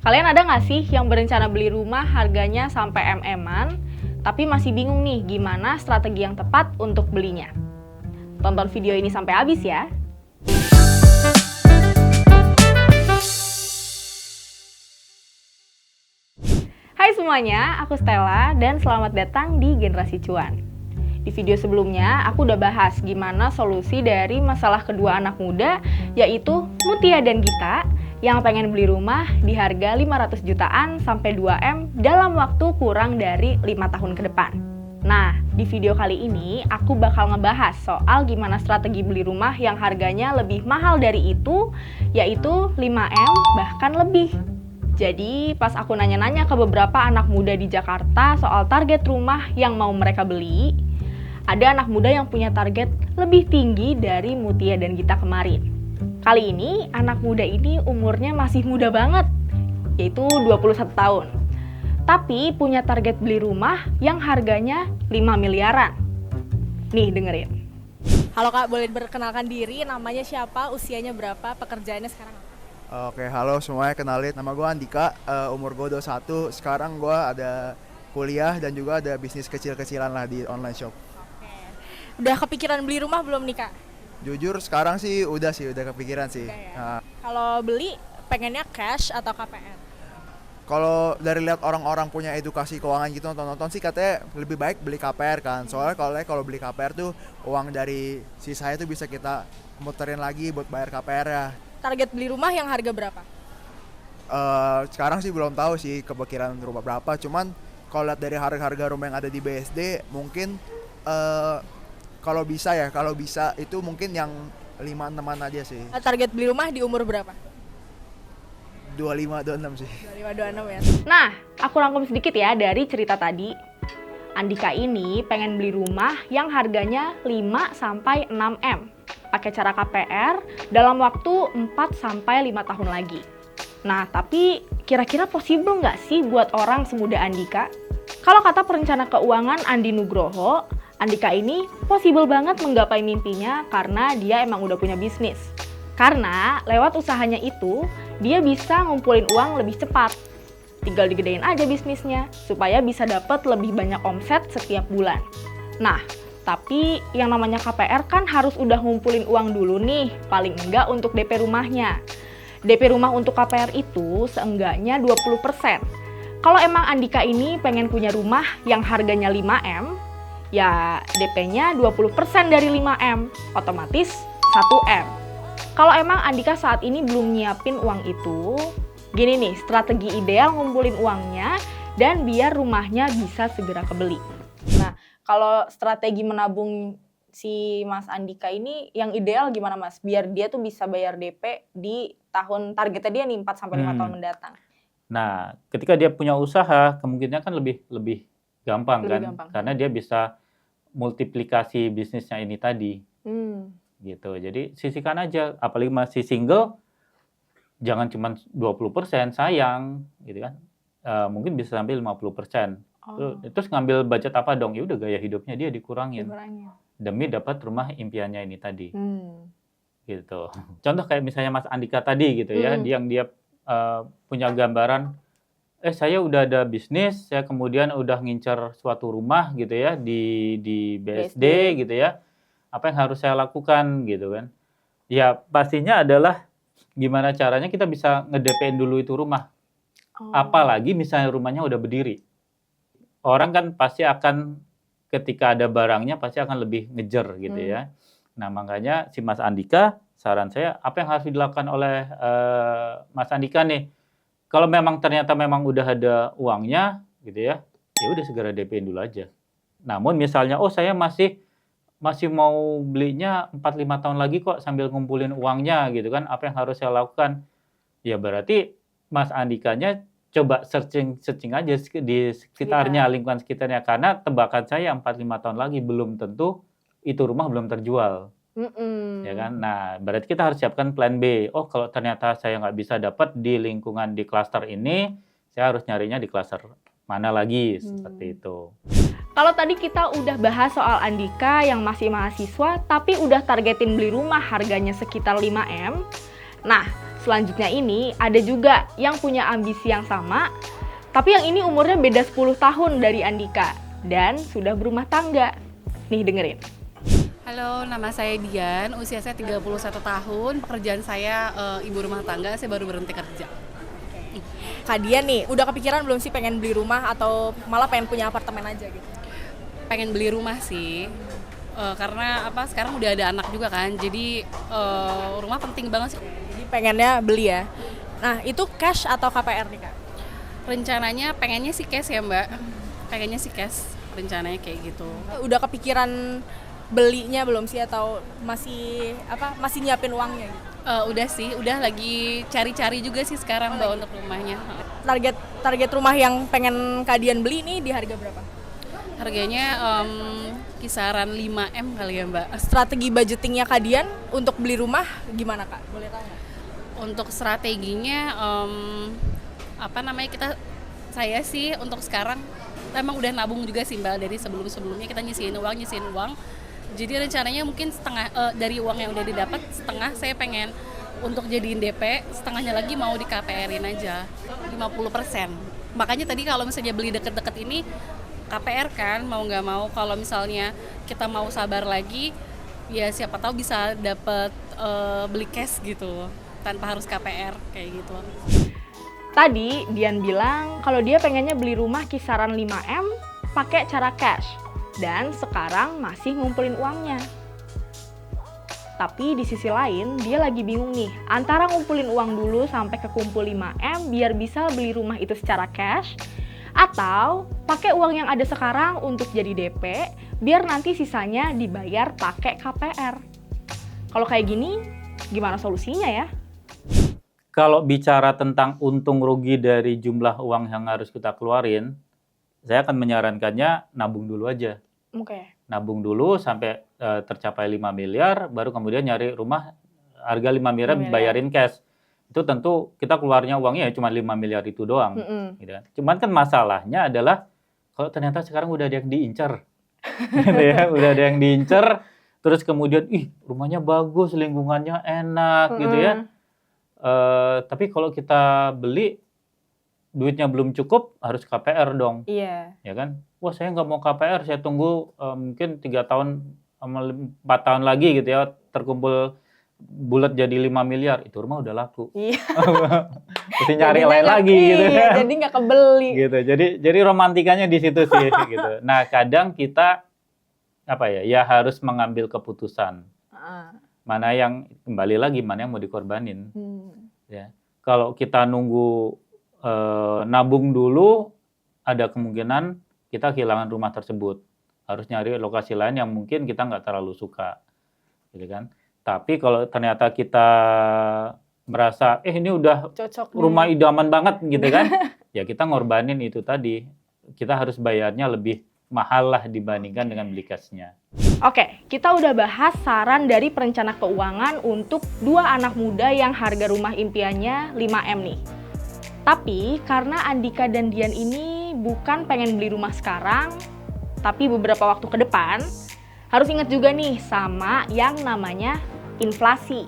Kalian ada nggak sih yang berencana beli rumah harganya sampai MM-an, tapi masih bingung nih gimana strategi yang tepat untuk belinya? Tonton video ini sampai habis ya. Hai semuanya, aku Stella dan selamat datang di Generasi Cuan. Di video sebelumnya, aku udah bahas gimana solusi dari masalah kedua anak muda, yaitu Mutia dan Gita, yang pengen beli rumah di harga 500 jutaan sampai 2M dalam waktu kurang dari 5 tahun ke depan. Nah, di video kali ini aku bakal ngebahas soal gimana strategi beli rumah yang harganya lebih mahal dari itu, yaitu 5M bahkan lebih. Jadi, pas aku nanya-nanya ke beberapa anak muda di Jakarta soal target rumah yang mau mereka beli, ada anak muda yang punya target lebih tinggi dari Mutia dan Gita kemarin. Kali ini, anak muda ini umurnya masih muda banget, yaitu 21 tahun. Tapi punya target beli rumah yang harganya 5 miliaran. Nih, dengerin. Halo Kak, boleh berkenalkan diri, namanya siapa, usianya berapa, pekerjaannya sekarang apa? Oke, halo semuanya, kenalin nama gue Andika, umur gue 21, sekarang gue ada kuliah dan juga ada bisnis kecil-kecilan lah di online shop. Oke. Udah kepikiran beli rumah belum nih Kak? Jujur sekarang sih udah kepikiran sih. Udah ya? Nah, Kalau beli pengennya cash atau KPR? kalau dari lihat orang-orang punya edukasi keuangan gitu nonton-nonton sih katanya lebih baik beli KPR kan. Soalnya kalau beli KPR tuh uang dari sisanya tuh bisa kita muterin lagi buat bayar KPR ya. Target beli rumah yang harga berapa? Sekarang sih belum tahu sih kepikiran rumah berapa, cuman kalau lihat dari harga-harga rumah yang ada di BSD mungkin kalau bisa itu mungkin yang 5-6an aja sih. Target beli rumah di umur berapa? 25-26 sih. 25-26 ya. Nah, aku rangkum sedikit ya dari cerita tadi. Andika ini pengen beli rumah yang harganya 5-6M. Pakai cara KPR dalam waktu 4-5 tahun lagi. Nah, tapi kira-kira possible nggak sih buat orang semuda Andika? Kalau kata perencana keuangan Andi Nugroho, Andika ini possible banget menggapai mimpinya karena dia emang udah punya bisnis. Karena lewat usahanya itu, dia bisa ngumpulin uang lebih cepat. Tinggal digedein aja bisnisnya, supaya bisa dapat lebih banyak omset setiap bulan. Nah, tapi yang namanya KPR kan harus udah ngumpulin uang dulu nih, paling enggak untuk DP rumahnya. DP rumah untuk KPR itu seenggaknya 20%. Kalau emang Andika ini pengen punya rumah yang harganya 5M, ya DP-nya 20% dari 5M, otomatis 1M. Kalau emang Andika saat ini belum nyiapin uang itu, gini nih strategi ideal ngumpulin uangnya dan biar rumahnya bisa segera kebeli. Nah, kalau strategi menabung si Mas Andika ini yang ideal gimana Mas? Biar dia tuh bisa bayar DP di tahun targetnya dia nih 4-5 tahun mendatang. Nah, ketika dia punya usaha, kemungkinan kan lebih gampang Lebih kan, gampang. karena dia bisa multiplikasi bisnisnya ini tadi, gitu. Jadi sisihkan aja, apalagi masih single, jangan cuma 20%, sayang, gitu kan. Mungkin bisa sampai 50%. Terus ngambil budget apa dong? Ya udah gaya hidupnya dia dikurangin demi dapat rumah impiannya ini tadi, gitu. Contoh kayak misalnya Mas Andika tadi gitu ya, yang dia punya gambaran, saya udah ada bisnis, saya kemudian udah ngincer suatu rumah gitu ya di BSD gitu ya, apa yang harus saya lakukan gitu kan? Ya pastinya adalah gimana caranya kita bisa nge-DP-in dulu itu rumah, apalagi misalnya rumahnya udah berdiri. Orang kan pasti akan ketika ada barangnya pasti akan lebih ngejar gitu ya. Nah makanya si Mas Andika, saran saya apa yang harus dilakukan oleh Mas Andika nih? Kalau memang ternyata memang udah ada uangnya gitu ya, ya udah segera DP-in dulu aja. Namun misalnya saya masih mau belinya 4-5 tahun lagi kok sambil ngumpulin uangnya gitu kan, apa yang harus saya lakukan? Ya berarti Mas Andikanya coba searching aja di sekitarnya, lingkungan sekitarnya, karena tebakan saya 4-5 tahun lagi belum tentu itu rumah belum terjual. Ya kan? Nah, berarti kita harus siapkan plan B. Oh, kalau ternyata saya nggak bisa dapat di lingkungan di klaster ini, saya harus nyarinya di klaster mana lagi, seperti itu. Kalau tadi kita udah bahas soal Andika yang masih mahasiswa, tapi udah targetin beli rumah harganya sekitar 5M. Nah, Selanjutnya ini ada juga yang punya ambisi yang sama, tapi yang ini umurnya beda 10 tahun dari Andika dan sudah berumah tangga. Nih dengerin. Halo, nama saya Dian, usia saya 31 tahun, pekerjaan saya ibu rumah tangga, saya baru berhenti kerja. Kak Dian nih, udah kepikiran belum sih pengen beli rumah atau malah pengen punya apartemen aja gitu? Pengen beli rumah sih, karena sekarang udah ada anak juga kan, jadi rumah penting banget sih. Jadi pengennya beli ya. Nah, itu cash atau KPR nih Kak? Rencananya pengennya sih cash ya Mbak, pengennya sih cash, rencananya kayak gitu. Udah kepikiran belinya belum sih atau masih nyiapin uangnya gitu? Udah sih, udah lagi cari-cari juga sih sekarang Mbak untuk rumahnya. Target rumah yang pengen Kak Dian beli nih di harga berapa? Harganya kisaran 5M kali ya Mbak. Strategi budgetingnya Kak Dian untuk beli rumah gimana Kak? Boleh tahu nggak? Untuk strateginya saya sih untuk sekarang emang udah nabung juga sih Mbak, dari sebelumnya kita nyisihin uang. Jadi rencananya mungkin setengah dari uang yang udah didapat, setengah saya pengen untuk jadiin DP, setengahnya lagi mau di KPR-in aja 50%. Makanya tadi kalau misalnya beli deket-deket ini KPR kan, mau nggak mau kalau misalnya kita mau sabar lagi ya siapa tahu bisa dapet beli cash gitu tanpa harus KPR kayak gitu. Tadi Dian bilang kalau dia pengennya beli rumah kisaran 5M pakai cara cash dan sekarang masih ngumpulin uangnya. Tapi di sisi lain dia lagi bingung nih antara ngumpulin uang dulu sampai kekumpul 5M biar bisa beli rumah itu secara cash atau pakai uang yang ada sekarang untuk jadi DP biar nanti sisanya dibayar pakai KPR. Kalau kayak gini gimana solusinya ya? Kalau bicara tentang untung rugi dari jumlah uang yang harus kita keluarin, saya akan menyarankannya nabung dulu aja. Oke. Nabung dulu sampai tercapai 5 miliar, baru kemudian nyari rumah harga 5 miliar bayarin cash. Itu tentu kita keluarnya uangnya ya cuma 5 miliar itu doang. Gitu kan. Cuman kan masalahnya adalah kalau ternyata sekarang udah ada yang diincar. Gitu ya, udah ada yang diincar, terus kemudian rumahnya bagus, lingkungannya enak gitu ya. Tapi kalau kita beli duitnya belum cukup harus KPR dong. Iya. Ya kan? Wah, saya nggak mau KPR, saya tunggu mungkin 3 tahun sama 4 tahun lagi gitu ya terkumpul bulat jadi 5 miliar. Itu rumah udah laku. Iya. Mesti nyari lain lagi gitu kan. Jadi nggak kebeli. Gitu. Jadi romantikanya di situ sih gitu. Nah, kadang kita ya harus mengambil keputusan. Mana yang kembali lagi mana yang mau dikorbanin. Ya. Kalau kita nunggu nabung dulu, ada kemungkinan kita kehilangan rumah tersebut. Harus nyari lokasi lain yang mungkin kita nggak terlalu suka, gitu kan. Tapi kalau ternyata kita merasa ini udah Cocok rumah idaman banget gitu kan, ya kita ngorbanin itu tadi. Kita harus bayarnya lebih mahal lah dibandingkan dengan beli cashnya. Oke, kita udah bahas saran dari perencana keuangan untuk 2 anak muda yang harga rumah impiannya 5M nih. Tapi karena Andika dan Dian ini bukan pengen beli rumah sekarang, tapi beberapa waktu ke depan, harus ingat juga nih sama yang namanya inflasi.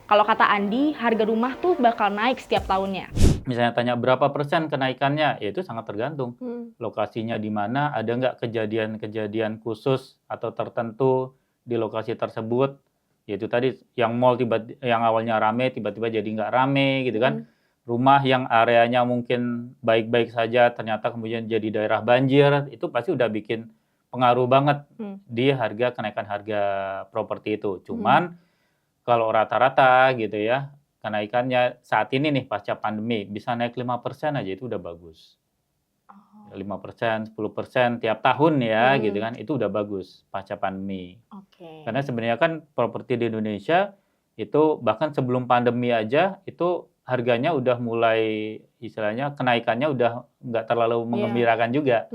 Kalau kata Andi, harga rumah tuh bakal naik setiap tahunnya. Misalnya tanya berapa persen kenaikannya, ya itu sangat tergantung. Lokasinya di mana, ada nggak kejadian-kejadian khusus atau tertentu di lokasi tersebut. Yaitu tadi yang mall yang awalnya rame, tiba-tiba jadi nggak rame gitu kan. Rumah yang areanya mungkin baik-baik saja, ternyata kemudian jadi daerah banjir, itu pasti udah bikin pengaruh banget di kenaikan harga properti itu. Cuman kalau rata-rata gitu ya, kenaikannya saat ini nih pasca pandemi bisa naik 5% aja itu udah bagus. 5%, 10% tiap tahun ya gitu kan, itu udah bagus pasca pandemi. Karena sebenarnya kan properti di Indonesia itu bahkan sebelum pandemi aja itu harganya udah mulai istilahnya kenaikannya udah nggak terlalu mengembirakan juga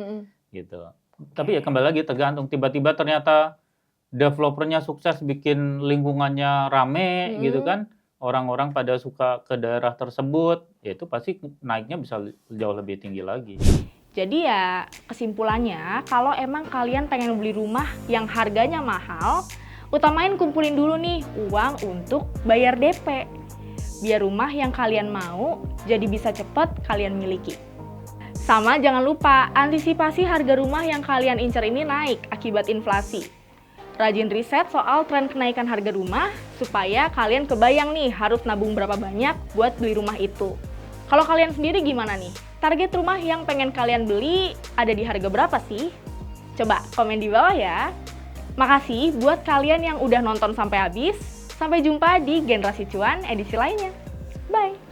gitu. Tapi ya kembali lagi tergantung, tiba-tiba ternyata developernya sukses bikin lingkungannya rame gitu kan, orang-orang pada suka ke daerah tersebut, ya itu pasti naiknya bisa jauh lebih tinggi lagi. Jadi ya kesimpulannya, kalau emang kalian pengen beli rumah yang harganya mahal, utamain kumpulin dulu nih uang untuk bayar DP. biar rumah yang kalian mau jadi bisa cepet kalian miliki. Sama jangan lupa, antisipasi harga rumah yang kalian incer ini naik akibat inflasi. Rajin riset soal tren kenaikan harga rumah, supaya kalian kebayang nih harus nabung berapa banyak buat beli rumah itu. Kalau kalian sendiri gimana nih? Target rumah yang pengen kalian beli ada di harga berapa sih? Coba komen di bawah ya. Makasih buat kalian yang udah nonton sampai habis. Sampai jumpa di Generasi Cuan edisi lainnya. Bye!